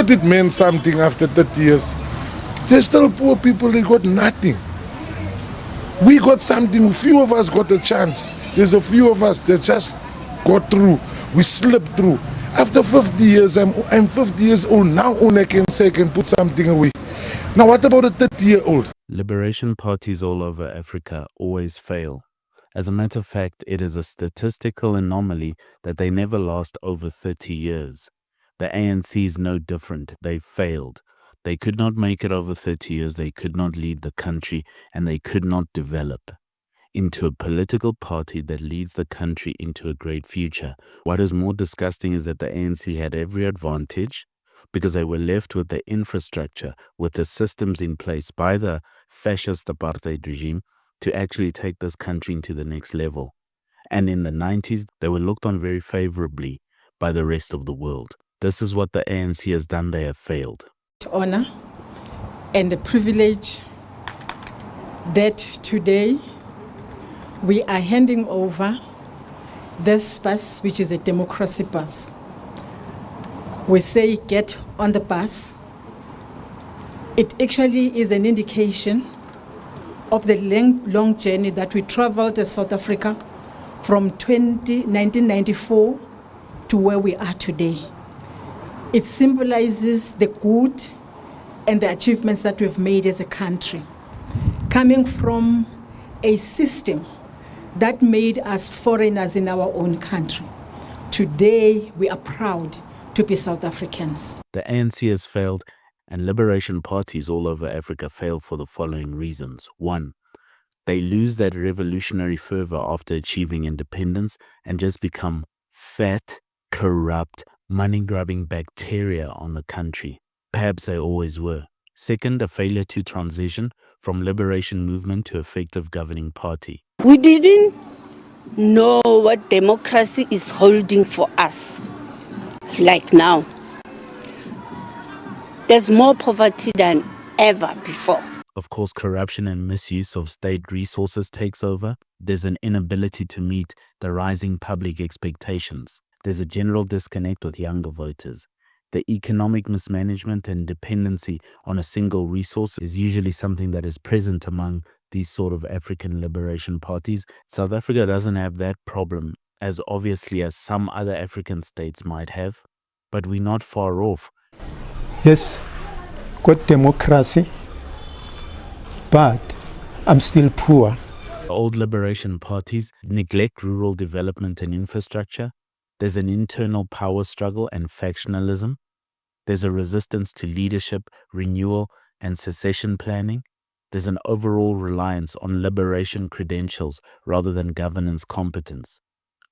But it meant something after 30 years. There's still poor people, they got nothing. We got something, few of us got a chance. There's a few of us that just got through. We slipped through. After 50 years, I'm 50 years old now. Only I can say I can put something away. Now what about a 30-year-old? Liberation parties all over Africa always fail. As a matter of fact, it is a statistical anomaly that they never last over 30 years. The ANC is no different. They failed. They could not make it over 30 years. They could not lead the country, and they could not develop into a political party that leads the country into a great future. What is more disgusting is that the ANC had every advantage because they were left with the infrastructure, with the systems in place by the fascist apartheid regime to actually take this country into the next level. And in the 90s, they were looked on very favorably by the rest of the world. This is what the ANC has done. They have failed. Honor and the privilege that today we are handing over this bus, which is a democracy bus. We say get on the bus. It actually is an indication of the long journey that we traveled as South Africa from 1994 to where we are today. It symbolizes the good and the achievements that we've made as a country, coming from a system that made us foreigners in our own country. Today, we are proud to be South Africans. The ANC has failed, and liberation parties all over Africa fail for the following reasons. 1, they lose that revolutionary fervor after achieving independence and just become fat, corrupt, money-grubbing bacteria on the country. Perhaps they always were. 2nd, a failure to transition from liberation movement to effective governing party. We didn't know what democracy is holding for us. Like now, there's more poverty than ever before. Of course, corruption and misuse of state resources takes over. There's an inability to meet the rising public expectations. There's a general disconnect with younger voters. The economic mismanagement and dependency on a single resource is usually something that is present among these sort of African liberation parties. South Africa doesn't have that problem as obviously as some other African states might have, but we're not far off. Yes, got democracy, but I'm still poor. Old liberation parties neglect rural development and infrastructure. There's an internal power struggle and factionalism. There's a resistance to leadership, renewal, and secession planning. There's an overall reliance on liberation credentials rather than governance competence.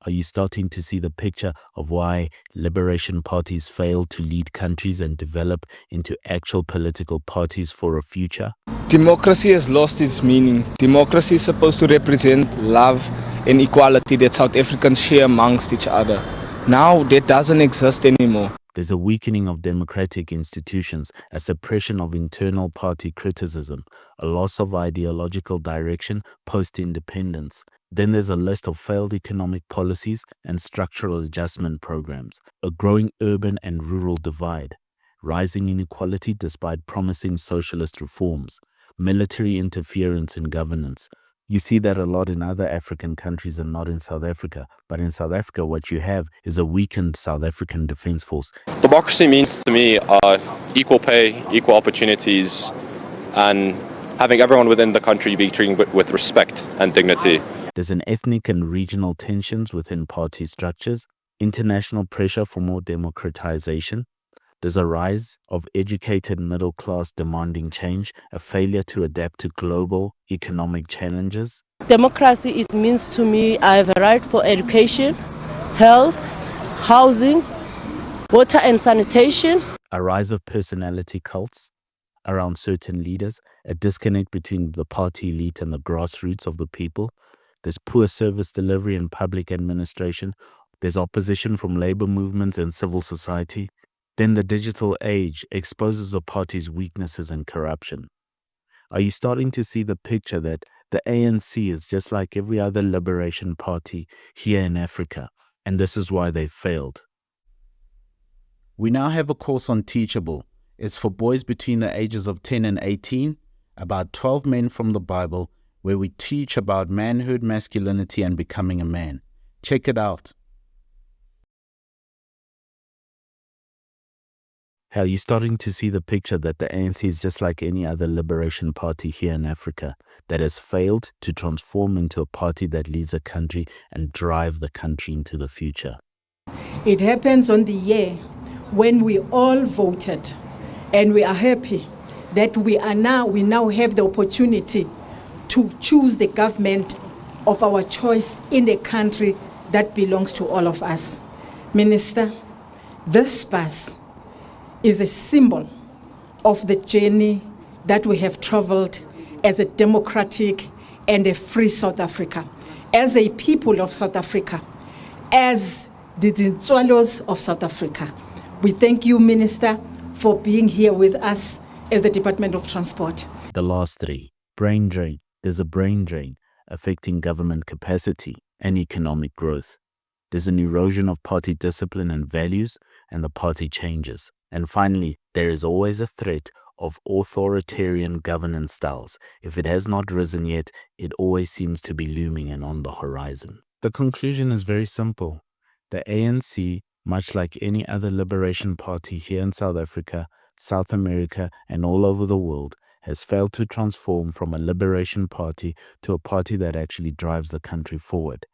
Are you starting to see the picture of why liberation parties fail to lead countries and develop into actual political parties for a future? Democracy has lost its meaning. Democracy is supposed to represent love and equality that South Africans share amongst each other. Now that doesn't exist anymore. There's a weakening of democratic institutions, a suppression of internal party criticism, a loss of ideological direction post-independence. Then there's a list of failed economic policies and structural adjustment programs, a growing urban and rural divide, rising inequality despite promising socialist reforms, military interference in governance. You see that a lot in other African countries and not in South Africa. But in South Africa, what you have is a weakened South African Defence Force. Democracy means to me equal pay, equal opportunities, and having everyone within the country be treated with respect and dignity. There's an ethnic and regional tensions within party structures, international pressure for more democratization. There's a rise of educated middle class demanding change, a failure to adapt to global economic challenges. Democracy, it means to me I have a right for education, health, housing, water and sanitation. A rise of personality cults around certain leaders, a disconnect between the party elite and the grassroots of the people. There's poor service delivery and public administration. There's opposition from labor movements and civil society. Then the digital age exposes the party's weaknesses and corruption. Are you starting to see the picture that the ANC is just like every other liberation party here in Africa, and this is why they failed? We now have a course on Teachable. It's for boys between the ages of 10 and 18, about 12 men from the Bible, where we teach about manhood, masculinity, and becoming a man. Check it out. Are you starting to see the picture that the ANC is just like any other liberation party here in Africa that has failed to transform into a party that leads a country and drive the country into the future? It happens on the year when we all voted, and we are happy that we now have the opportunity to choose the government of our choice in a country that belongs to all of us. Minister, this bus is a symbol of the journey that we have traveled as a democratic and a free South Africa, as a people of South Africa, as the Ntswalos of South Africa. We thank you, Minister, for being here with us as the Department of Transport. The last three, brain drain. There's a brain drain affecting government capacity and economic growth. There's an erosion of party discipline and values, and the party changes. And finally, there is always a threat of authoritarian governance styles. If it has not risen yet, it always seems to be looming and on the horizon. The conclusion is very simple. The ANC, much like any other liberation party here in South Africa, South America, and all over the world, has failed to transform from a liberation party to a party that actually drives the country forward.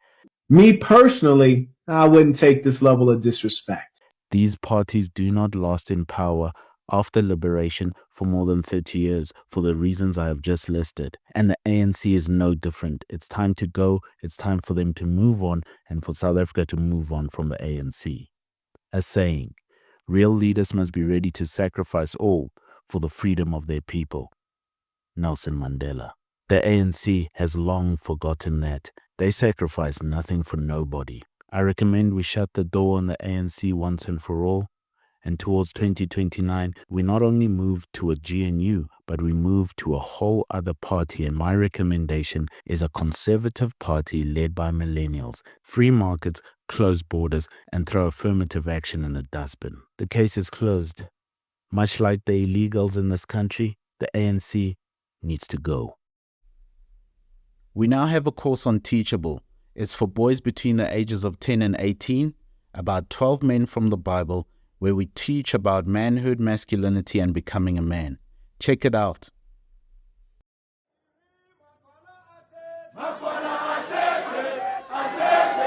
Me personally, I wouldn't take this level of disrespect. These parties do not last in power after liberation for more than 30 years for the reasons I have just listed. And the ANC is no different. It's time to go. It's time for them to move on and for South Africa to move on from the ANC. A saying, real leaders must be ready to sacrifice all for the freedom of their people. Nelson Mandela. The ANC has long forgotten that. They sacrifice nothing for nobody. I recommend we shut the door on the ANC once and for all. And towards 2029, we not only move to a GNU, but we move to a whole other party. And my recommendation is a conservative party led by millennials, free markets, closed borders, and throw affirmative action in the dustbin. The case is closed. Much like the illegals in this country, the ANC needs to go. We now have a course on Teachable. It's for boys between the ages of 10 and 18, about 12 men from the Bible, where we teach about manhood, masculinity, and becoming a man. Check it out. Magwala, cheche, cheche,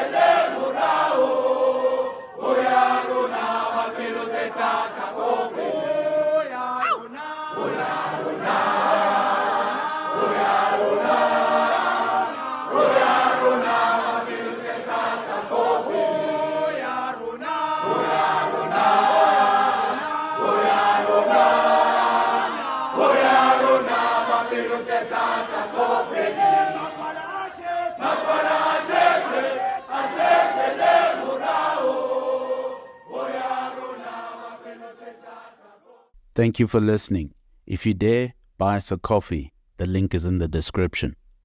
Hoya Rona, Hoya Rona. Thank you for listening. If you dare, buy us a coffee. The link is in the description.